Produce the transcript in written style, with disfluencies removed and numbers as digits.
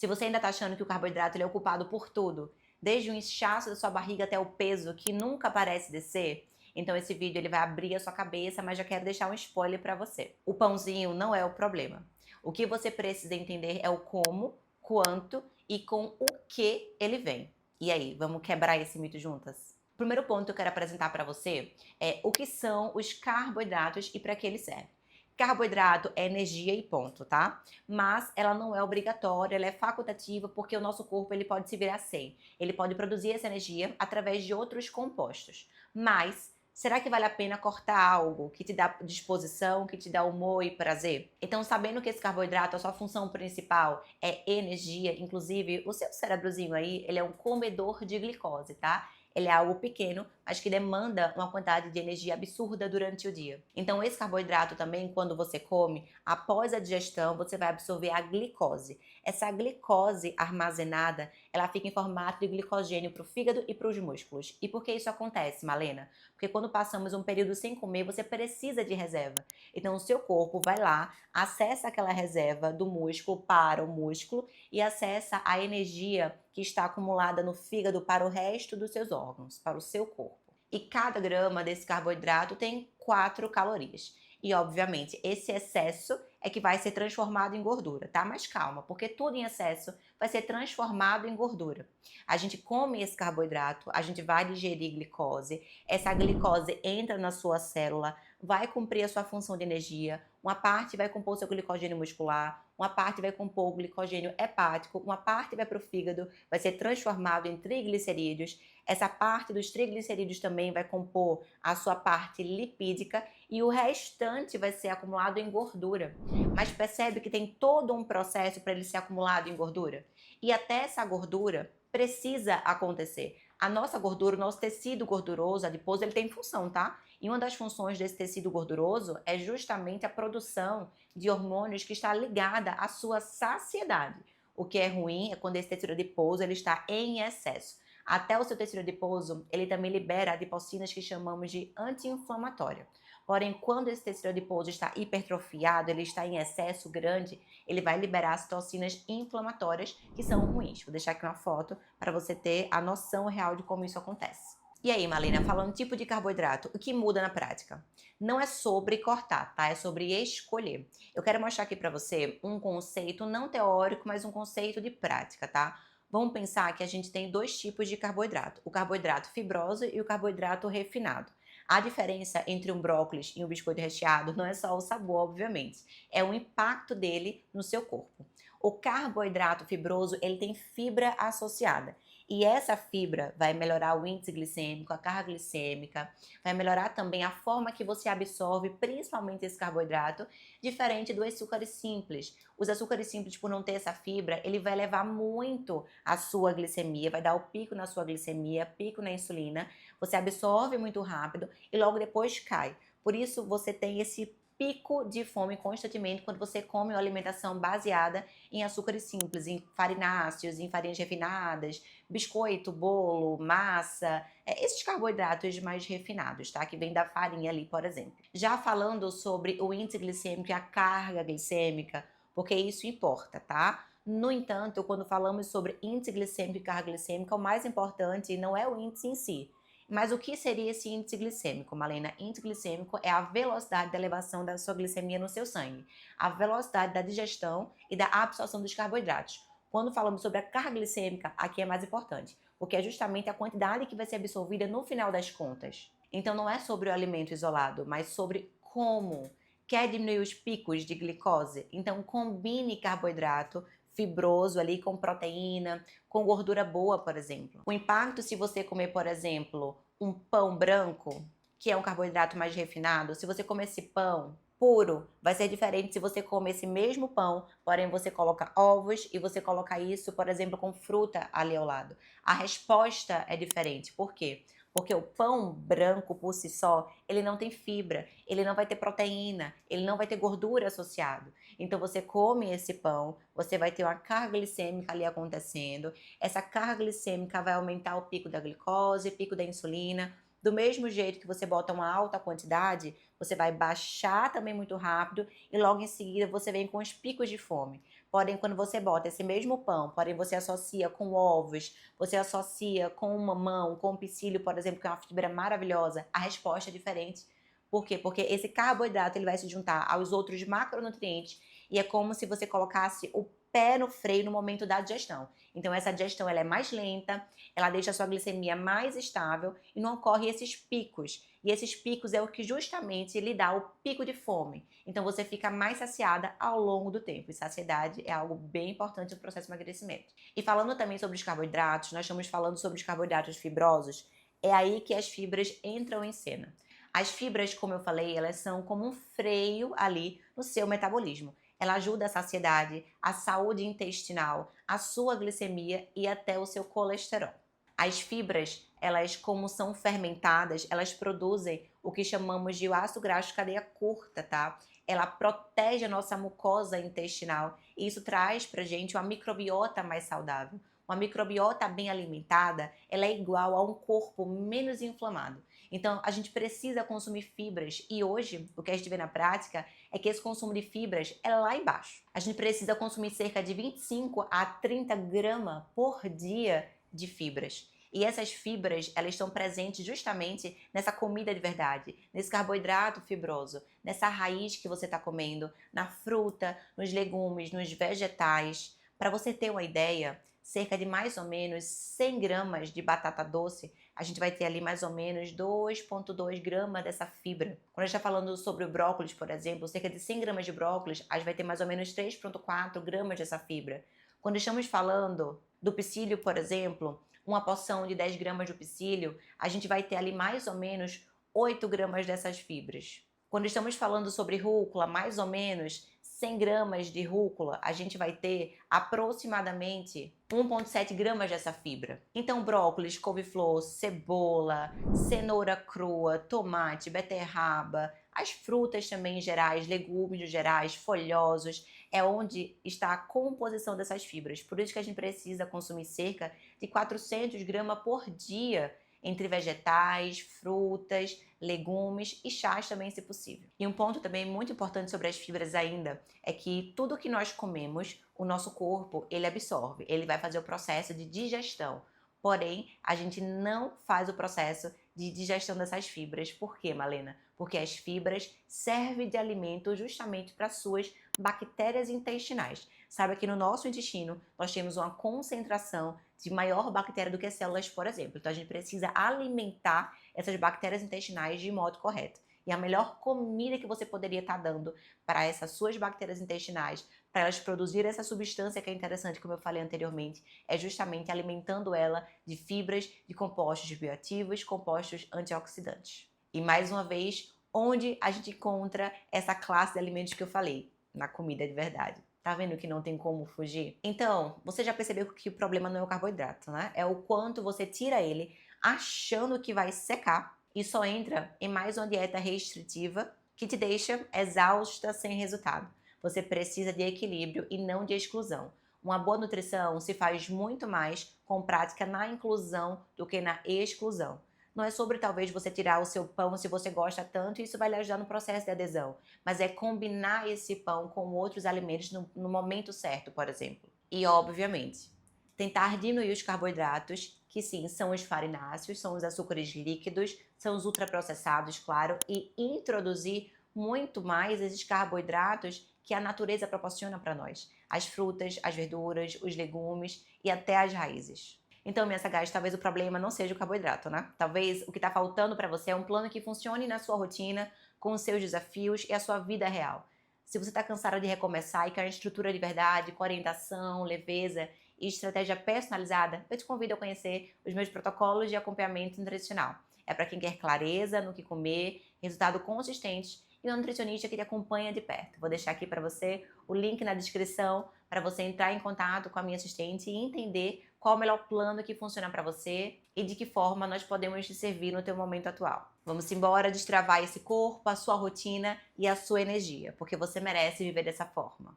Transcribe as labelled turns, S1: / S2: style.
S1: Se você ainda está achando que o carboidrato ele é ocupado por tudo, desde o inchaço da sua barriga até o peso que nunca parece descer, então esse vídeo ele vai abrir a sua cabeça, mas já quero deixar um spoiler para você. O pãozinho não é o problema. O que você precisa entender é o como, quanto e com o que ele vem. E aí, vamos quebrar esse mito juntas? O primeiro ponto que eu quero apresentar para você é o que são os carboidratos e para que eles servem. Carboidrato é energia e ponto, tá? Mas ela não é obrigatória, ela é facultativa porque o nosso corpo ele pode se virar sem. Ele pode produzir essa energia através de outros compostos. Mas será que vale a pena cortar algo que te dá disposição, que te dá humor e prazer? Então, sabendo que esse carboidrato, a sua função principal é energia, inclusive o seu cérebrozinho aí, ele é um comedor de glicose, tá? Ele é algo pequeno, mas que demanda uma quantidade de energia absurda durante o dia. Então, esse carboidrato também, quando você come, após a digestão, você vai absorver a glicose. Essa glicose armazenada, ela fica em formato de glicogênio para o fígado e para os músculos. E por que isso acontece, Malena? Porque quando passamos um período sem comer, você precisa de reserva. Então, o seu corpo vai lá, acessa aquela reserva do músculo para o músculo e acessa a energia que está acumulada no fígado para o resto dos seus órgãos, para o seu corpo. E cada grama desse carboidrato tem 4 calorias. E, obviamente, esse excesso é que vai ser transformado em gordura, tá? Mas calma, porque tudo em excesso vai ser transformado em gordura. A gente come esse carboidrato, a gente vai digerir glicose, essa glicose entra na sua célula, vai cumprir a sua função de energia, uma parte vai compor o seu glicogênio muscular, uma parte vai compor o glicogênio hepático, uma parte vai para o fígado, vai ser transformado em triglicerídeos, essa parte dos triglicerídeos também vai compor a sua parte lipídica e o restante vai ser acumulado em gordura. Mas percebe que tem todo um processo para ele ser acumulado em gordura? E até essa gordura precisa acontecer. A nossa gordura, o nosso tecido gorduroso, adiposo, ele tem função, tá? E uma das funções desse tecido gorduroso é justamente a produção de hormônios que está ligada à sua saciedade. O que é ruim é quando esse tecido adiposo ele está em excesso. Até o seu tecido adiposo, ele também libera adipocinas que chamamos de anti-inflamatória. Porém, quando esse tecido adiposo está hipertrofiado, ele está em excesso grande, ele vai liberar as toxinas inflamatórias que são ruins. Vou deixar aqui uma foto para você ter a noção real de como isso acontece. E aí, Malena, falando tipo de carboidrato, o que muda na prática? Não é sobre cortar, tá? É sobre escolher. Eu quero mostrar aqui para você um conceito não teórico, mas um conceito de prática, tá? Vamos pensar que a gente tem dois tipos de carboidrato, o carboidrato fibroso e o carboidrato refinado. A diferença entre um brócolis e um biscoito recheado não é só o sabor, obviamente, é o impacto dele no seu corpo. O carboidrato fibroso, ele tem fibra associada. E essa fibra vai melhorar o índice glicêmico, a carga glicêmica, vai melhorar também a forma que você absorve, principalmente esse carboidrato, diferente dos açúcares simples. Os açúcares simples, por não ter essa fibra, ele vai elevar muito a sua glicemia, vai dar o pico na sua glicemia, pico na insulina, você absorve muito rápido e logo depois cai. Por isso, você tem esse pico de fome constantemente quando você come uma alimentação baseada em açúcares simples, em farináceos, em farinhas refinadas, biscoito, bolo, massa, esses carboidratos mais refinados, tá? Que vem da farinha ali, por exemplo. Já falando sobre o índice glicêmico e a carga glicêmica, porque isso importa, tá? No entanto, quando falamos sobre índice glicêmico e carga glicêmica, o mais importante não é o índice em si, mas o que seria esse índice glicêmico, Malena? Índice glicêmico é a velocidade da elevação da sua glicemia no seu sangue, a velocidade da digestão e da absorção dos carboidratos. Quando falamos sobre a carga glicêmica, aqui é mais importante, porque é justamente a quantidade que vai ser absorvida no final das contas. Então não é sobre o alimento isolado, mas sobre como. Quer diminuir os picos de glicose? Então combine carboidrato fibroso ali com proteína, com gordura boa, por exemplo. O impacto se você comer, por exemplo, um pão branco, que é um carboidrato mais refinado, se você comer esse pão puro, vai ser diferente se você comer esse mesmo pão, porém você coloca ovos e você coloca isso, por exemplo, com fruta ali ao lado. A resposta é diferente. Por quê? Porque o pão branco por si só, ele não tem fibra, ele não vai ter proteína, ele não vai ter gordura associado. Então você come esse pão, você vai ter uma carga glicêmica ali acontecendo. Essa carga glicêmica vai aumentar o pico da glicose, pico da insulina. Do mesmo jeito que você bota uma alta quantidade, você vai baixar também muito rápido e logo em seguida você vem com os picos de fome. Porém, quando você bota esse mesmo pão, porém você associa com ovos, você associa com mamão, com psyllium, por exemplo, que é uma fibra maravilhosa, a resposta é diferente. Por quê? Porque esse carboidrato ele vai se juntar aos outros macronutrientes e é como se você colocasse o pé no freio no momento da digestão. Então essa digestão ela é mais lenta, ela deixa a sua glicemia mais estável e não ocorre esses picos. E esses picos é o que justamente lhe dá o pico de fome. Então você fica mais saciada ao longo do tempo. E saciedade é algo bem importante no processo de emagrecimento. E falando também sobre os carboidratos, nós estamos falando sobre os carboidratos fibrosos, é aí que as fibras entram em cena. As fibras, como eu falei, elas são como um freio ali no seu metabolismo. Ela ajuda a saciedade, a saúde intestinal, a sua glicemia e até o seu colesterol. As fibras, elas como são fermentadas, elas produzem o que chamamos de ácido graxo de cadeia curta, tá? Ela protege a nossa mucosa intestinal e isso traz pra gente uma microbiota mais saudável. Uma microbiota bem alimentada, ela é igual a um corpo menos inflamado. Então, a gente precisa consumir fibras e hoje, o que a gente vê na prática é que esse consumo de fibras é lá embaixo. A gente precisa consumir cerca de 25 a 30 gramas por dia de fibras. E essas fibras, elas estão presentes justamente nessa comida de verdade, nesse carboidrato fibroso, nessa raiz que você está comendo, na fruta, nos legumes, nos vegetais. Para você ter uma ideia, cerca de mais ou menos 100 gramas de batata doce, a gente vai ter ali mais ou menos 2,2 gramas dessa fibra. Quando a gente está falando sobre o brócolis, por exemplo, cerca de 100 gramas de brócolis, a gente vai ter mais ou menos 3,4 gramas dessa fibra. Quando estamos falando do psyllium, por exemplo, uma porção de 10 gramas de psyllium, a gente vai ter ali mais ou menos 8 gramas dessas fibras. Quando estamos falando sobre rúcula, mais ou menos 100 gramas de rúcula, a gente vai ter aproximadamente 1,7 gramas dessa fibra. Então, brócolis, couve-flor, cebola, cenoura crua, tomate, beterraba, as frutas também em gerais, legumes em gerais, folhosos, é onde está a composição dessas fibras. Por isso que a gente precisa consumir cerca de 400 gramas por dia entre vegetais, frutas, legumes e chás também, se possível. E um ponto também muito importante sobre as fibras ainda é que tudo que nós comemos, o nosso corpo, ele absorve, ele vai fazer o processo de digestão. Porém, a gente não faz o processo de digestão dessas fibras. Por quê, Malena? Porque as fibras servem de alimento justamente para suas bactérias intestinais. Sabe que no nosso intestino nós temos uma concentração de maior bactéria do que células, por exemplo. Então a gente precisa alimentar essas bactérias intestinais de modo correto. E a melhor comida que você poderia estar dando para essas suas bactérias intestinais, para elas produzirem essa substância que é interessante, como eu falei anteriormente, é justamente alimentando ela de fibras, de compostos bioativos, compostos antioxidantes. E mais uma vez, onde a gente encontra essa classe de alimentos que eu falei? Na comida de verdade. Tá vendo que não tem como fugir? Então, você já percebeu que o problema não é o carboidrato, né? É o quanto você tira ele achando que vai secar e só entra em mais uma dieta restritiva que te deixa exausta sem resultado. Você precisa de equilíbrio e não de exclusão. Uma boa nutrição se faz muito mais com prática na inclusão do que na exclusão. Não é sobre talvez você tirar o seu pão se você gosta tanto e isso vai lhe ajudar no processo de adesão, mas é combinar esse pão com outros alimentos no momento certo, por exemplo. E obviamente, tentar diminuir os carboidratos, que sim, são os farináceos, são os açúcares líquidos, são os ultraprocessados, claro, e introduzir muito mais esses carboidratos que a natureza proporciona para nós. As frutas, as verduras, os legumes e até as raízes. Então, minha sagaz, talvez o problema não seja o carboidrato, né? Talvez o que está faltando para você é um plano que funcione na sua rotina, com os seus desafios e a sua vida real. Se você está cansada de recomeçar e quer uma estrutura de verdade, com orientação, leveza e estratégia personalizada, eu te convido a conhecer os meus protocolos de acompanhamento nutricional. É para quem quer clareza no que comer, resultado consistente e um nutricionista que te acompanha de perto. Vou deixar aqui para você o link na descrição para você entrar em contato com a minha assistente e entender qual o melhor plano que funciona para você e de que forma nós podemos te servir no teu momento atual. Vamos embora destravar esse corpo, a sua rotina e a sua energia, porque você merece viver dessa forma.